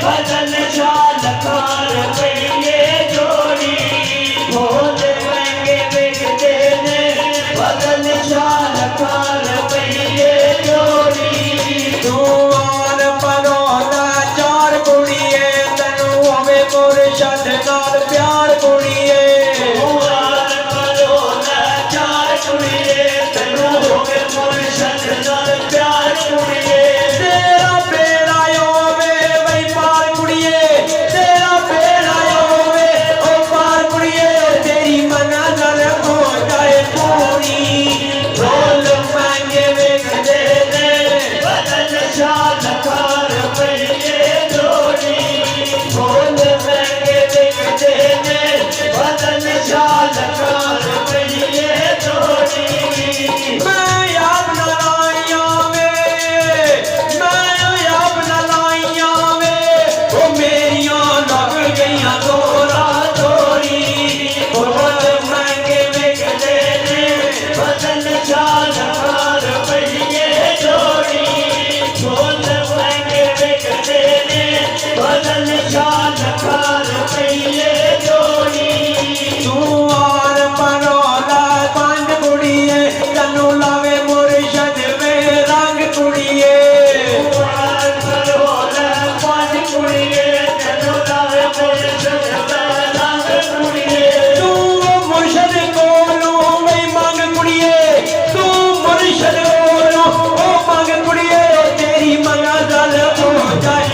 बदन शाल कार पड़िए जोड़ी ढोल महंगे बिकते ने बदन शाल कार पड़िए जोड़ी तू आन परोला चार कुड़िए तनु होवे मुर्शद नाल प्यार कुड़िए आन परोला चार कुड़िए तनु होवे मुर्शद नाल प्यार कुड़िए तेरा बेड़ा होवे वही पार कुड़िए तेरा बेड़ा होवे ओ पार कुड़िए तेरी मंजिल हो जाए पूरी ढोल महंगे बिकते ने बदन शाल कार पड़िए जोड़ी ढोल महंगे बिकते ने बदन शाल कार पड़िए जोड़ी मैं याद न लाइया वे ओ मेरियां लग गईयां तोरा तोरी ढोल महंगे बिकते ने बदन शाल कार पड़िए जोड़ी ढोल महंगे बिकते ने बदन शाल कार पड़िए जोड़ी तू आर परोला पंज कुड़िए तनु लावे मुर्शद वे रंग कुड़िए तू मुर्शद कोलो वही मंग कुड़िए तू मुर्शद कोलो ओ मंग कुड़िए तेरी मंजिल हो जाए